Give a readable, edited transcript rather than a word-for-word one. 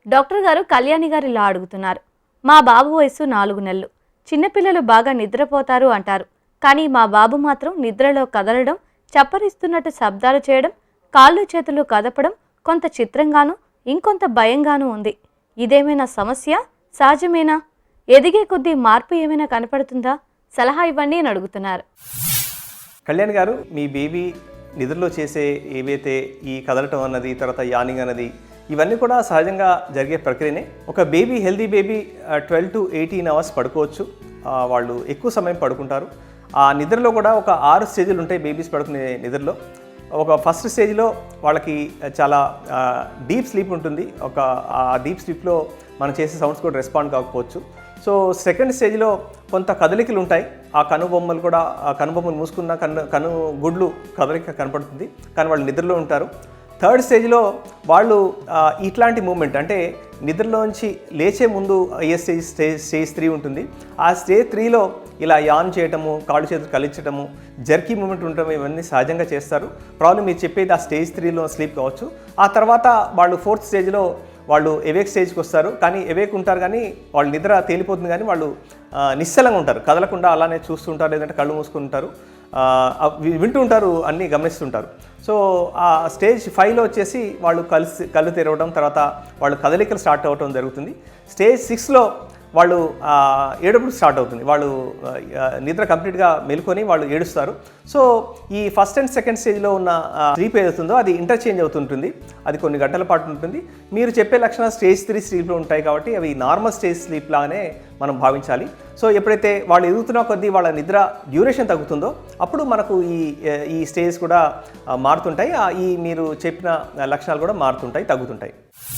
Doctor గారు కళ్యాణి గారు ఇలా అడుగుతున్నారు. మా బాబు వయసు 4 నెలలు. చిన్నపిల్లలు బాగా నిద్రపోతారు అంటారు. కానీ మా బాబు మాత్రం నిద్రలో కదలడం, చప్పరిస్తున్నట్టు శబ్దాలు చేయడం, కాళ్ళు చేతులు కదపడం కొంత చిత్రంగానూ ఇంకొంత భయంగానూ ఉంది. ఇదేమైనా సమస్య? సహజమేనా? ఎదిగే కొద్దీ మార్పు ఏమైనా కనపడుతుందా? సలహా ఇవ్వండి అని అడుగుతున్నారు. కళ్యాణ్ గారు, మీ బేబీ నిద్రలో చేసే ఏవైతే ఈ కదలటం అన్నది, తర్వాత యానింగ్ అన్నది, ఇవన్నీ కూడా సహజంగా జరిగే ప్రక్రియనే. ఒక baby, healthy baby 12 to 18 hours పడుకోవచ్చు. వాళ్ళు ఎక్కువ సమయం పడుకుంటారు. ఆ నిద్రలో కూడా ఒక 6 స్టేజ్లు ఉంటాయి బేబీస్ పడుకునే నిద్రలో. ఒక ఫస్ట్ స్టేజ్లో వాళ్ళకి చాలా డీప్ స్లీప్ ఉంటుంది. ఆ డీప్ స్లీప్లో మనం చేసే సౌండ్స్ కూడా రెస్పాండ్ కాకపోవచ్చు. సో సెకండ్ స్టేజ్లో కొంత కదలికలు ఉంటాయి. ఆ కనుబొమ్మలు కూడా, ఆ కనుబొమ్మలు మూసుకున్న కను గుడ్లు కదలిక కనపడుతుంది, కానీ వాళ్ళు నిద్రలో ఉంటారు. థర్డ్ స్టేజ్లో వాళ్ళు ఇట్లాంటి మూమెంట్, అంటే నిద్రలోంచి లేచే ముందు అయ్యే స్టేజ్ 3 ఉంటుంది. ఆ స్టేజ్ 3లో ఇలా యాన్ చేయటము, కాళ్ళు చేతులు కలించటము, జర్కీ మూమెంట్ ఉండటం, ఇవన్నీ సహజంగా చేస్తారు. ప్రాబ్లం మీరు చెప్పేది ఆ స్టేజ్ 3లో స్లీప్ కావచ్చు. ఆ తర్వాత వాళ్ళు ఫోర్త్ స్టేజ్లో వాళ్ళు ఎవేక్ స్టేజ్కి వస్తారు. కానీ ఎవేక్ ఉంటారు, కానీ వాళ్ళు నిద్ర తేలిపోతుంది, కానీ వాళ్ళు నిశ్చలంగా ఉంటారు, కదలకుండా అలానే చూస్తుంటారు, లేదంటే కళ్ళు మూసుకుంటారు, వింటూ ఉంటారు, అన్నీ గమనిస్తుంటారు. సో ఆ స్టేజ్ 5లో వచ్చేసి వాళ్ళు కళ్ళు తెరవడం, తర్వాత వాళ్ళు కదలికలు స్టార్ట్ అవ్వడం జరుగుతుంది. స్టేజ్ 6లో వాళ్ళు ఏడుపుడు స్టార్ట్ అవుతుంది. వాళ్ళు నిద్ర కంప్లీట్గా మేలుకొని వాళ్ళు ఏడుస్తారు. సో ఈ ఫస్ట్ అండ్ సెకండ్ స్టేజ్లో ఉన్న స్లీప్ ఏదవుతుందో అది ఇంటర్చేంజ్ అవుతుంటుంది. అది కొన్ని గంటల పాటు ఉంటుంది. మీరు చెప్పే లక్షణాలు స్టేజ్ 3 స్లీప్లో ఉంటాయి కాబట్టి అవి నార్మల్ స్టేజ్ స్లీప్ లాగానే మనం భావించాలి. సో ఎప్పుడైతే వాళ్ళు ఎదుగుతున్న కొద్దీ వాళ్ళ నిద్ర డ్యూరేషన్ తగ్గుతుందో అప్పుడు మనకు ఈ స్టేజ్ కూడా మారుతుంటాయి. ఈ మీరు చెప్పిన లక్షణాలు కూడా మారుతుంటాయి, తగ్గుతుంటాయి.